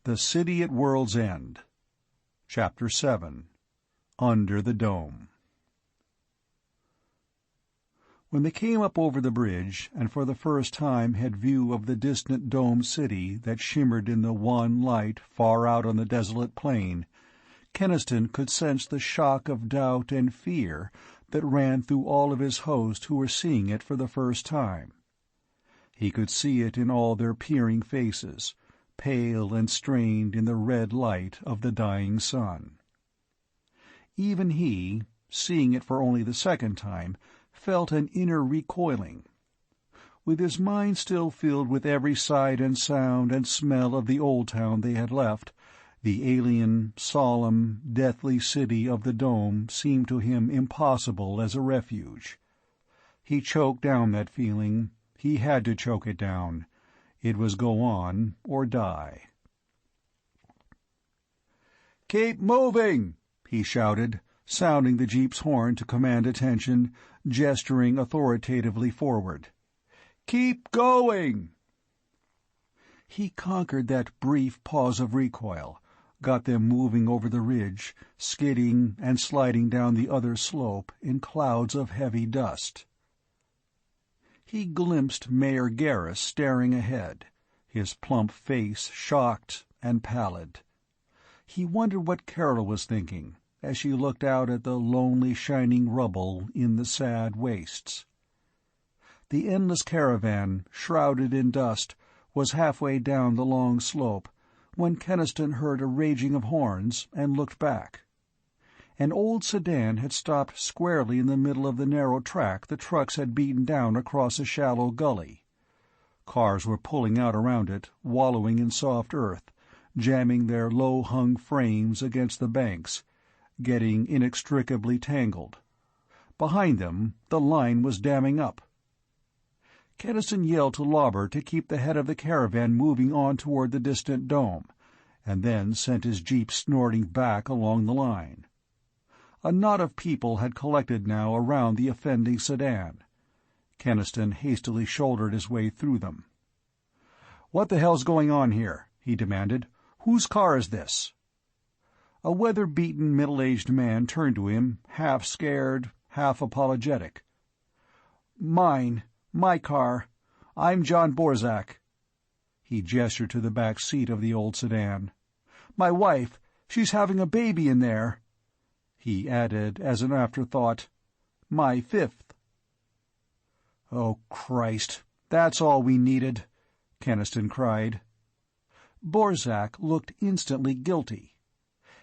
The City at World's End. Chapter 7. Under the Dome. When they came up over the bridge, and for the first time had view of the distant domed city that shimmered in the wan light far out on the desolate plain, Keniston could sense the shock of doubt and fear that ran through all of his host who were seeing it for the first time. He could see it in all their peering faces, pale and strained in the red light of the dying sun. Even he, seeing it for only the second time, felt an inner recoiling. With his mind still filled with every sight and sound and smell of the old town they had left, the alien, solemn, deathly city of the dome seemed to him impossible as a refuge. He choked down that feeling. He had to choke it down. It was go on or die. "Keep moving!" he shouted, sounding the jeep's horn to command attention, gesturing authoritatively forward. "Keep going!" He conquered that brief pause of recoil, got them moving over the ridge, skidding and sliding down the other slope in clouds of heavy dust. He glimpsed Mayor Garris staring ahead, his plump face shocked and pallid. He wondered what Carol was thinking as she looked out at the lonely shining rubble in the sad wastes. The endless caravan, shrouded in dust, was halfway down the long slope when Keniston heard a raging of horns and looked back. An old sedan had stopped squarely in the middle of the narrow track the trucks had beaten down across a shallow gully. Cars were pulling out around it, wallowing in soft earth, jamming their low-hung frames against the banks, getting inextricably tangled. Behind them, the line was damming up. Keniston yelled to Lauber to keep the head of the caravan moving on toward the distant dome, and then sent his jeep snorting back along the line. A knot of people had collected now around the offending sedan. Keniston hastily shouldered his way through them. "What the hell's going on here?" he demanded. "Whose car is this?" A weather-beaten middle-aged man turned to him, half scared, half apologetic. "Mine. My car. I'm John Borzak." He gestured to the back seat of the old sedan. "My wife, she's having a baby in there." He added as an afterthought, "My fifth." "Oh, Christ, that's all we needed," Keniston cried. Borzak looked instantly guilty.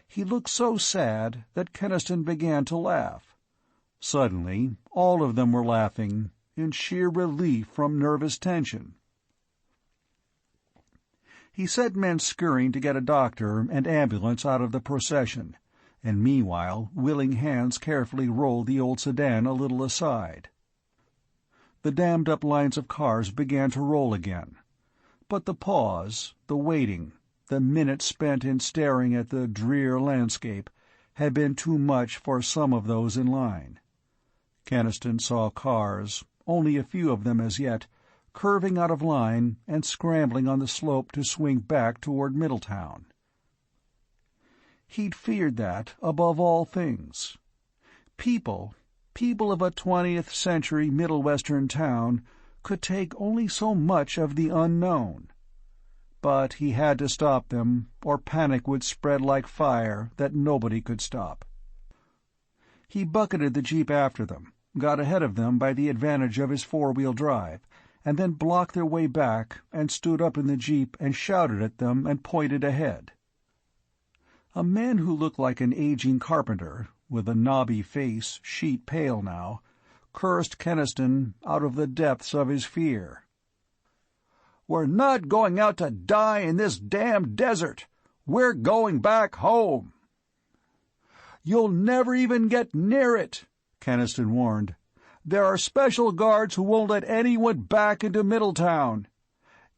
He looked so sad that Keniston began to laugh. Suddenly, all of them were laughing, in sheer relief from nervous tension. He sent men scurrying to get a doctor and ambulance out of the procession, and meanwhile willing hands carefully rolled the old sedan a little aside. The dammed-up lines of cars began to roll again. But the pause, the waiting, the minutes spent in staring at the drear landscape, had been too much for some of those in line. Keniston saw cars, only a few of them as yet, curving out of line and scrambling on the slope to swing back toward Middletown. He'd feared that above all things. People of a 20th century Middle Western town could take only so much of the unknown. But he had to stop them, or panic would spread like fire that nobody could stop. He bucketed the jeep after them, got ahead of them by the advantage of his four-wheel drive, and then blocked their way back and stood up in the jeep and shouted at them and pointed ahead. A man who looked like an aging carpenter, with a knobby face, sheet-pale now, cursed Keniston out of the depths of his fear. "We're not going out to die in this damned desert. We're going back home." "You'll never even get near it," Keniston warned. "There are special guards who won't let anyone back into Middletown.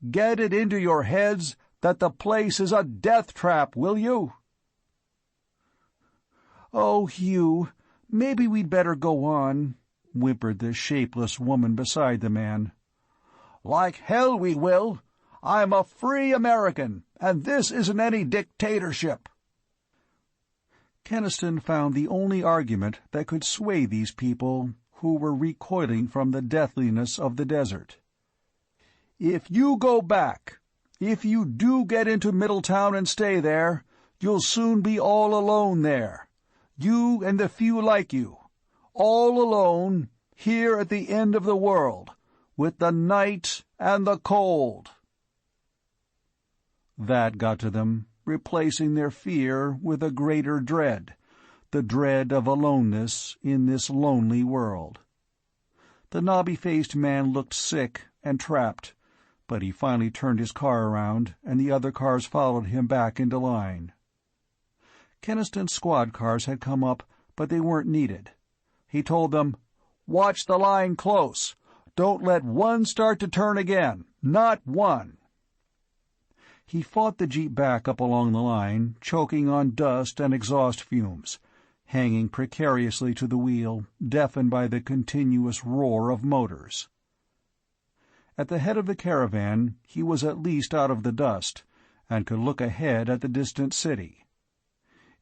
Get it into your heads that the place is a death trap, will you?" "Oh, Hugh, maybe we'd better go on," whimpered the shapeless woman beside the man. "Like hell we will. I'm a free American, And this isn't any dictatorship." Keniston found the only argument that could sway these people who were recoiling from the deathliness of the desert. "If you go back, if you do get into Middletown and stay there, you'll soon be all alone there. You and the few like you. All alone, here at the end of the world, with the night and the cold." That got to them, replacing their fear with a greater dread, the dread of aloneness in this lonely world. The knobby-faced man looked sick and trapped, but he finally turned his car around, and the other cars followed him back into line. Keniston's squad cars had come up, but they weren't needed. He told them, "Watch the line close. Don't let one start to turn again. Not one." He fought the jeep back up along the line, choking on dust and exhaust fumes, hanging precariously to the wheel, deafened by the continuous roar of motors. At the head of the caravan, he was at least out of the dust, and could look ahead at the distant city.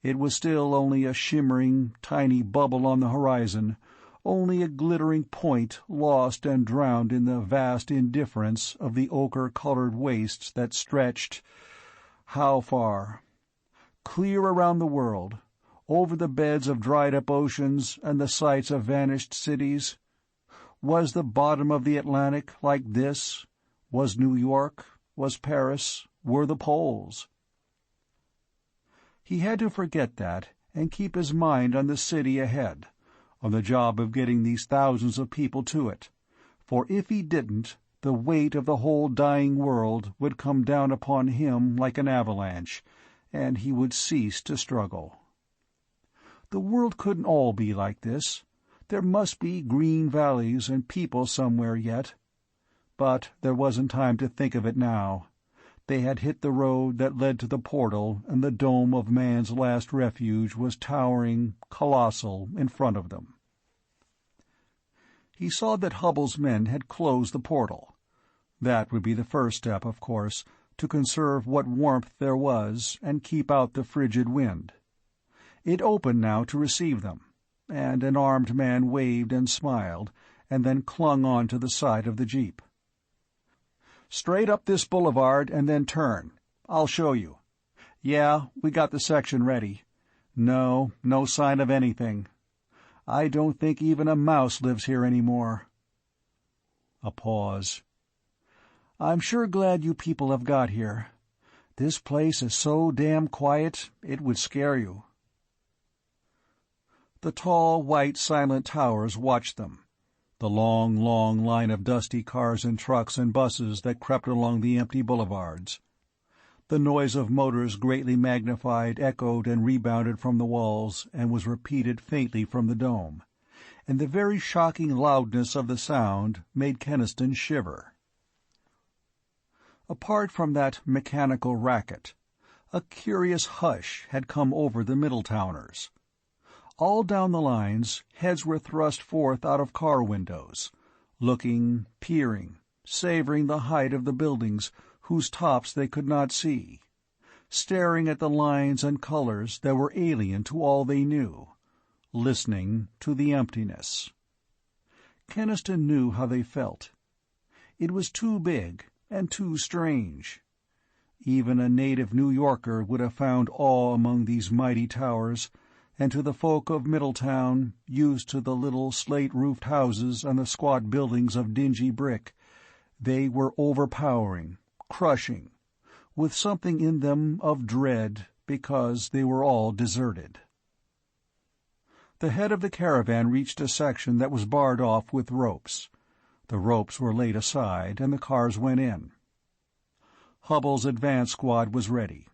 It was still only a shimmering, tiny bubble on the horizon, only a glittering point lost and drowned in the vast indifference of the ochre-colored wastes that stretched— how far? Clear around the world, over the beds of dried-up oceans and the sites of vanished cities. Was the bottom of the Atlantic like this? Was New York? Was Paris? Were the poles? He had to forget that and keep his mind on the city ahead, on the job of getting these thousands of people to it, for if he didn't, the weight of the whole dying world would come down upon him like an avalanche, and he would cease to struggle. The world couldn't all be like this. There must be green valleys and people somewhere yet. But there wasn't time to think of it now. They had hit the road that led to the portal, and the dome of man's last refuge was towering, colossal, in front of them. He saw that Hubbell's men had closed the portal. That would be the first step, of course, to conserve what warmth there was and keep out the frigid wind. It opened now to receive them, and an armed man waved and smiled, and then clung on to the side of the jeep. "Straight up this boulevard and then turn. I'll show you. Yeah, we got the section ready. No sign of anything. I don't think even a mouse lives here anymore." A pause. "I'm sure glad you people have got here. This place is so damn quiet, it would scare you." The tall, white, silent towers watched them. The long, long line of dusty cars and trucks and buses that crept along the empty boulevards. The noise of motors greatly magnified echoed and rebounded from the walls and was repeated faintly from the dome, and the very shocking loudness of the sound made Keniston shiver. Apart from that mechanical racket, a curious hush had come over the Middletowners. All down the lines, heads were thrust forth out of car windows, looking, peering, savoring the height of the buildings whose tops they could not see, staring at the lines and colors that were alien to all they knew, listening to the emptiness. Keniston knew how they felt. It was too big and too strange. Even a native New Yorker would have found awe among these mighty towers, and to the folk of Middletown, used to the little slate-roofed houses and the squat buildings of dingy brick, they were overpowering, crushing, with something in them of dread because they were all deserted. The head of the caravan reached a section that was barred off with ropes. The ropes were laid aside, and the cars went in. Hubbell's advance squad was ready.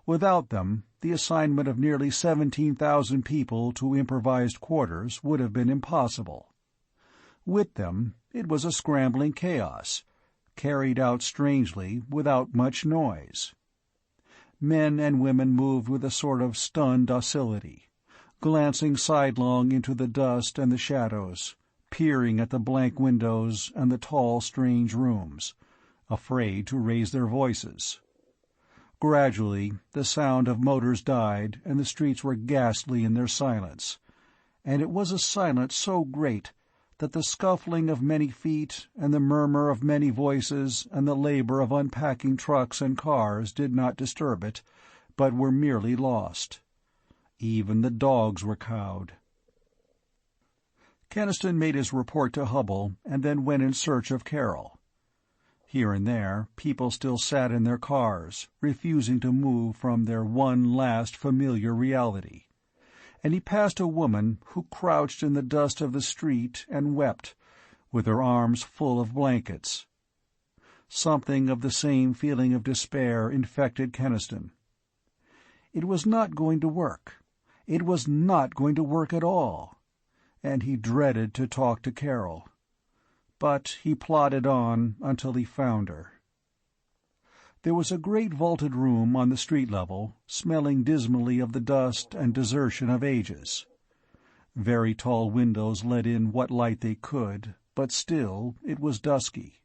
Without them, the assignment of nearly 17,000 people to improvised quarters would have been impossible. With them, it was a scrambling chaos, carried out strangely without much noise. Men and women moved with a sort of stunned docility, glancing sidelong into the dust and the shadows, peering at the blank windows and the tall, strange rooms, afraid to raise their voices. Gradually, the sound of motors died, and the streets were ghastly in their silence, and it was a silence so great that the scuffling of many feet and the murmur of many voices and the labor of unpacking trucks and cars did not disturb it, but were merely lost. Even the dogs were cowed. Keniston made his report to Hubble and then went in search of Carol. Here and there, people still sat in their cars, refusing to move from their one last familiar reality, and he passed a woman who crouched in the dust of the street and wept, with her arms full of blankets. Something of the same feeling of despair infected Keniston. It was not going to work. It was not going to work at all, and he dreaded to talk to Carol. But he plodded on until he found her. There was a great vaulted room on the street level, smelling dismally of the dust and desertion of ages. Very tall windows let in what light they could, but still it was dusky.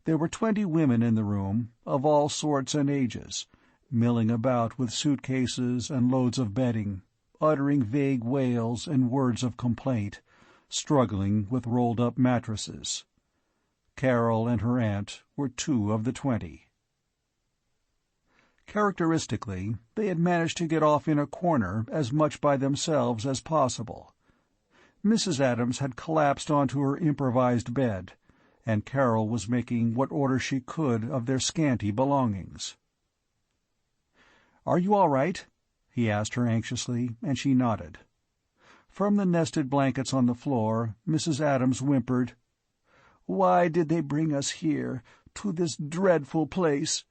There were 20 women in the room, of all sorts and ages, milling about with suitcases and loads of bedding, uttering vague wails and words of complaint, struggling with rolled-up mattresses. Carol and her aunt were 2 of the 20. Characteristically, they had managed to get off in a corner as much by themselves as possible. Mrs. Adams had collapsed onto her improvised bed, and Carol was making what order she could of their scanty belongings. "Are you all right?" he asked her anxiously, and she nodded. From the nested blankets on the floor, Mrs. Adams whimpered, "Why did they bring us here, to this dreadful place?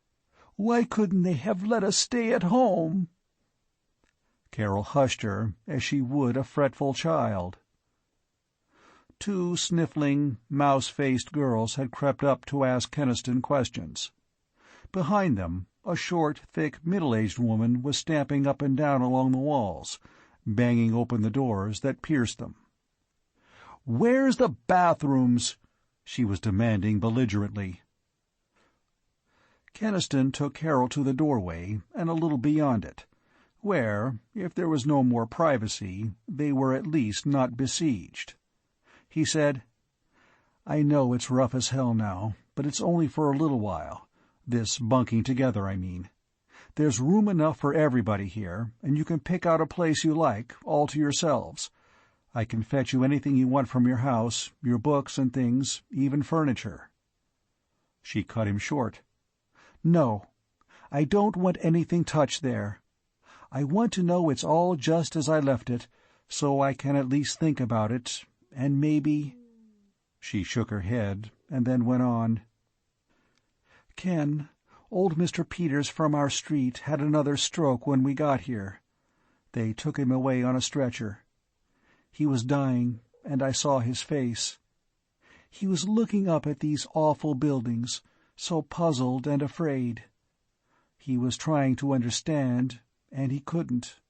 Why couldn't they have let us stay at home?" Carol hushed her as she would a fretful child. 2 sniffling, mouse-faced girls had crept up to ask Keniston questions. Behind them, a short, thick, middle-aged woman was stamping up and down along the walls, banging open the doors that pierced them. "Where's the bathrooms?" she was demanding belligerently. Keniston took Carol to the doorway and a little beyond it, where, if there was no more privacy, they were at least not besieged. He said, "I know it's rough as hell now, but it's only for a little while. This bunking together, I mean. There's room enough for everybody here, and you can pick out a place you like, all to yourselves. I can fetch you anything you want from your house, your books and things, even furniture." She cut him short. "No, I don't want anything touched there. I want to know it's all just as I left it, so I can at least think about it, and maybe—" She shook her head, and then went on. "Ken, old Mr. Peters from our street had another stroke when we got here. They took him away on a stretcher. He was dying, and I saw his face. He was looking up at these awful buildings, so puzzled and afraid. He was trying to understand, and he couldn't."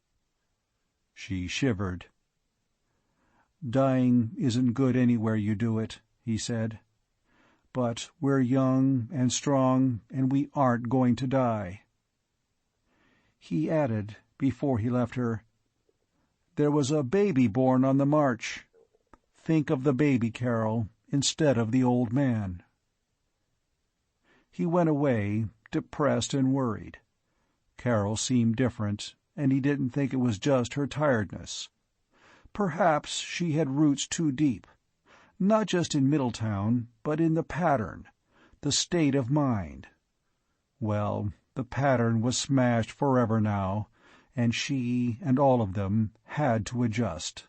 She shivered. "Dying isn't good anywhere you do it," he said. "But we're young and strong, and we aren't going to die." He added, before he left her, "There was a baby born on the march. Think of the baby, Carol, instead of the old man." He went away, depressed and worried. Carol seemed different, and he didn't think it was just her tiredness. Perhaps she had roots too deep, not just in Middletown, but in the pattern, the state of mind. Well, the pattern was smashed forever now, and she and all of them had to adjust.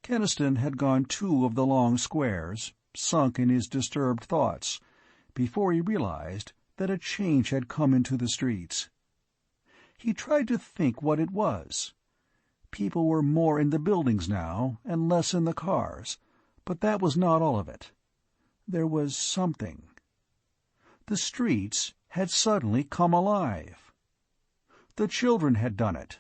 Keniston had gone 2 of the long squares, sunk in his disturbed thoughts, before he realized that a change had come into the streets. He tried to think what it was. People were more in the buildings now, and less in the cars, but that was not all of it. There was something. The streets had suddenly come alive. The children had done it.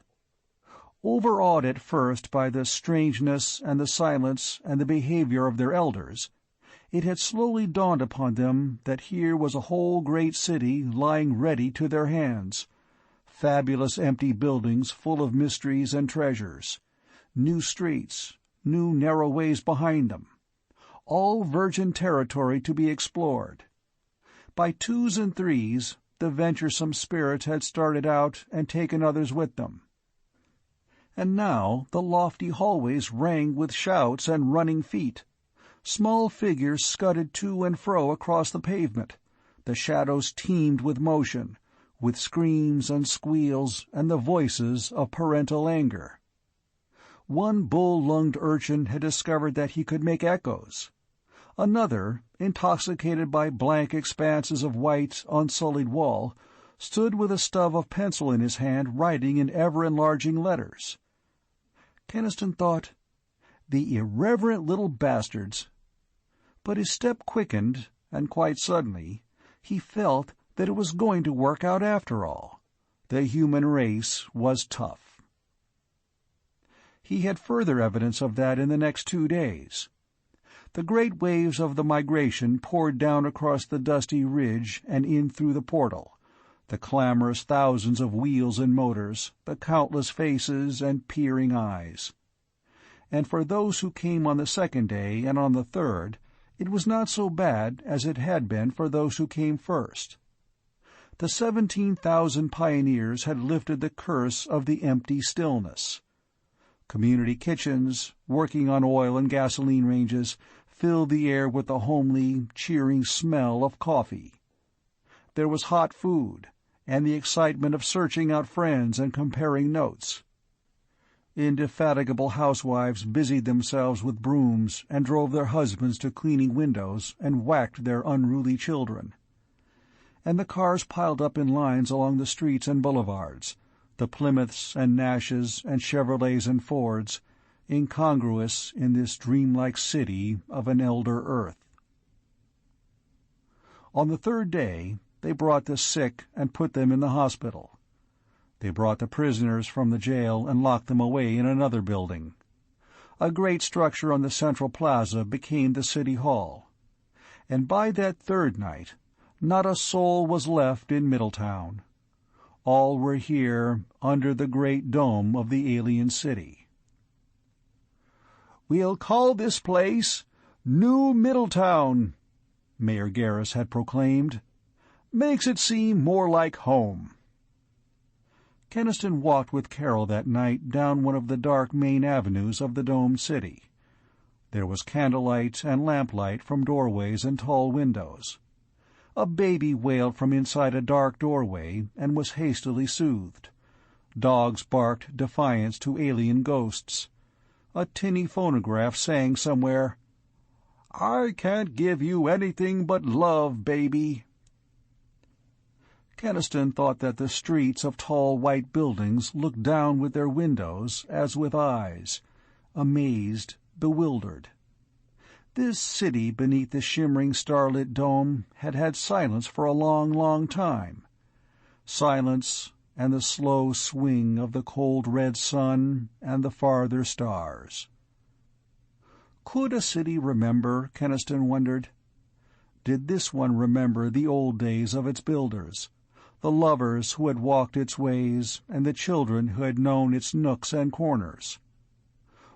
Overawed at first by the strangeness and the silence and the behavior of their elders, It had slowly dawned upon them that here was a whole great city lying ready to their hands, fabulous empty buildings full of mysteries and treasures, new streets, new narrow ways behind them, all virgin territory to be explored. By twos and threes, the venturesome spirits had started out and taken others with them. And now the lofty hallways rang with shouts and running feet. Small figures scudded to and fro across the pavement. The shadows teemed with motion, with screams and squeals and the voices of parental anger. One bull-lunged urchin had discovered that he could make echoes. Another, intoxicated by blank expanses of white, unsullied wall, stood with a stub of pencil in his hand writing in ever-enlarging letters. Keniston thought, "The irreverent little bastards." But his step quickened, and quite suddenly he felt that it was going to work out after all. The human race was tough. He had further evidence of that in the next 2 days. The great waves of the migration poured down across the dusty ridge and in through the portal, the clamorous thousands of wheels and motors, the countless faces and peering eyes. And for those who came on the second day and on the third, it was not so bad as it had been for those who came first. The 17,000 pioneers had lifted the curse of the empty stillness. Community kitchens, working on oil and gasoline ranges, filled the air with the homely, cheering smell of coffee. There was hot food, and the excitement of searching out friends and comparing notes. Indefatigable housewives busied themselves with brooms and drove their husbands to cleaning windows and whacked their unruly children. And the cars piled up in lines along the streets and boulevards, the Plymouths and Nashes and Chevrolets and Fords, incongruous in this dreamlike city of an elder Earth. On the third day, they brought the sick and put them in the hospital. They brought the prisoners from the jail and locked them away in another building. A great structure on the central plaza became the city hall. And by that third night, not a soul was left in Middletown. All were here under the great dome of the alien city. "We'll call this place New Middletown," Mayor Garris had proclaimed. "Makes it seem more like home." Keniston walked with Carol that night down one of the dark main avenues of the domed city. There was candlelight and lamplight from doorways and tall windows. A baby wailed from inside a dark doorway and was hastily soothed. Dogs barked defiance to alien ghosts. A tinny phonograph sang somewhere, "I can't give you anything but love, baby." Keniston thought that the streets of tall white buildings looked down with their windows as with eyes, amazed, bewildered. This city beneath the shimmering starlit dome had had silence for a long, long time. Silence and the slow swing of the cold red sun and the farther stars. Could a city remember, Keniston wondered? Did this one remember the old days of its builders, the lovers who had walked its ways and the children who had known its nooks and corners?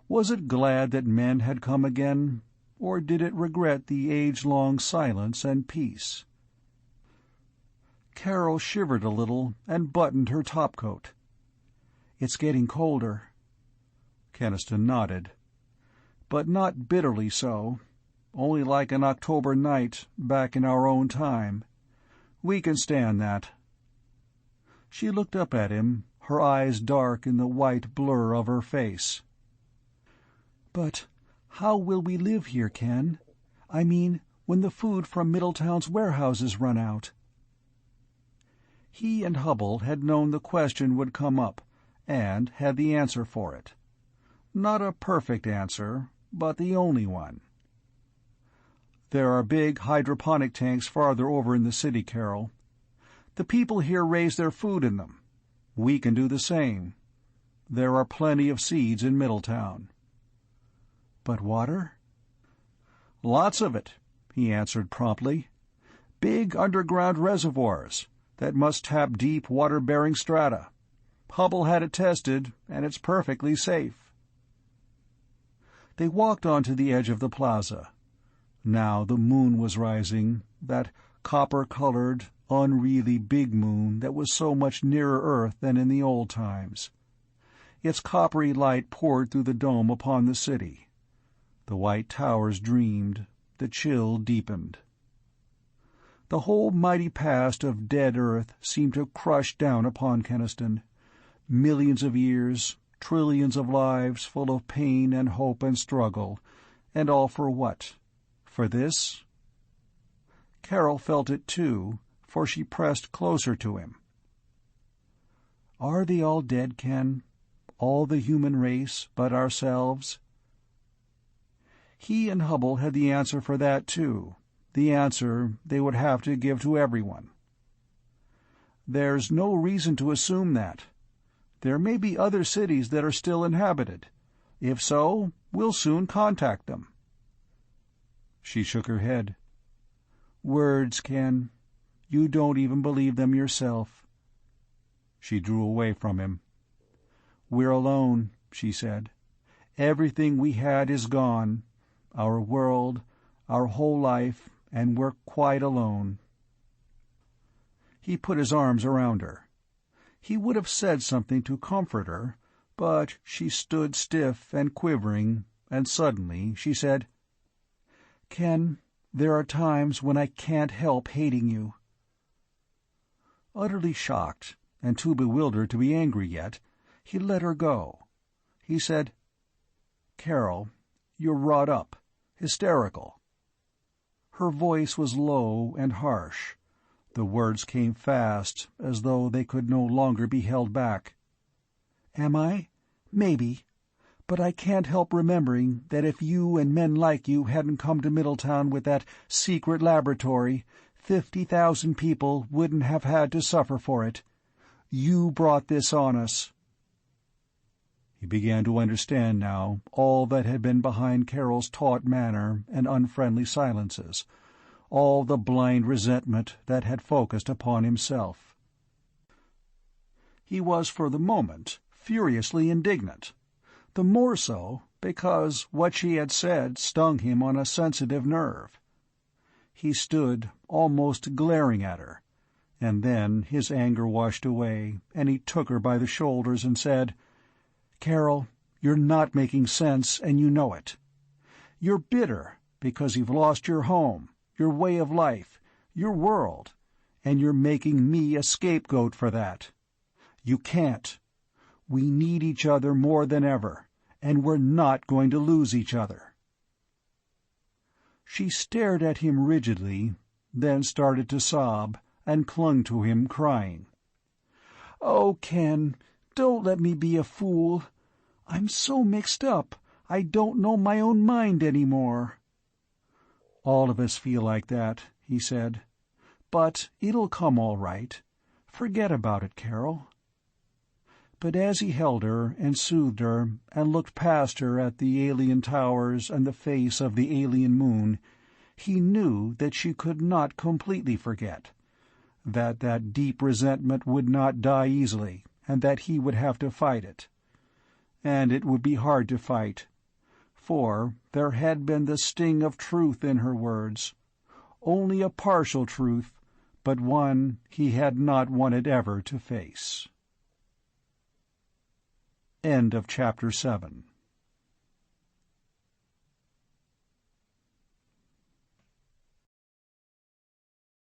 Was it glad that men had come again, or did it regret the age-long silence and peace? Carol shivered a little and buttoned her topcoat. "It's getting colder." Keniston nodded. "But not bitterly so. Only like an October night back in our own time. We can stand that." She looked up at him, her eyes dark in the white blur of her face. "But how will we live here, Ken? I mean, when the food from Middletown's warehouses run out?" He and Hubble had known the question would come up, and had the answer for it. Not a perfect answer, but the only one. "There are big hydroponic tanks farther over in the city, Carol. The people here raise their food in them. We can do the same. There are plenty of seeds in Middletown." "But water?" "Lots of it," he answered promptly. "Big underground reservoirs that must tap deep water-bearing strata. Hubble had it tested, and it's perfectly safe." They walked onto the edge of the plaza. Now the moon was rising, that copper-colored, unreally big moon that was so much nearer Earth than in the old times. Its coppery light poured through the dome upon the city. The white towers dreamed, the chill deepened. The whole mighty past of dead Earth seemed to crush down upon Keniston. Millions of years, trillions of lives full of pain and hope and struggle, and all for what? For this? Carol felt it too, for she pressed closer to him. "Are they all dead, Ken? All the human race but ourselves?" He and Hubble had the answer for that too, the answer they would have to give to everyone. "There's no reason to assume that. There may be other cities that are still inhabited. If so, we'll soon contact them." She shook her head. "Words, Ken. You don't even believe them yourself." She drew away from him. "We're alone," she said. "Everything we had is gone. Our world, our whole life, and we're quite alone." He put his arms around her. He would have said something to comfort her, but she stood stiff and quivering, and suddenly she said, "Ken, there are times when I can't help hating you." Utterly shocked, and too bewildered to be angry yet, he let her go. He said, "Carol, you're wrought up, hysterical." Her voice was low and harsh. The words came fast, as though they could no longer be held back. "Am I? Maybe. But I can't help remembering that if you and men like you hadn't come to Middletown with that secret laboratory, 50,000 people wouldn't have had to suffer for it. You brought this on us." He began to understand now all that had been behind Carol's taut manner and unfriendly silences, all the blind resentment that had focused upon himself. He was, for the moment, furiously indignant, the more so because what she had said stung him on a sensitive nerve. He stood, almost glaring at her, and then his anger washed away, and he took her by the shoulders and said, "Carol, you're not making sense, and you know it. You're bitter because you've lost your home, your way of life, your world, and you're making me a scapegoat for that. You can't. We need each other more than ever, and we're not going to lose each other." She stared at him rigidly, then started to sob, and clung to him, crying. "Oh, Ken, don't let me be a fool. I'm so mixed up, I don't know my own mind any more." "All of us feel like that," he said. "But it'll come all right. Forget about it, Carol." But as he held her and soothed her and looked past her at the alien towers and the face of the alien moon, he knew that she could not completely forget, that deep resentment would not die easily, and that he would have to fight it. And it would be hard to fight, for there had been the sting of truth in her words, only a partial truth, but one he had not wanted ever to face. End of Chapter 7.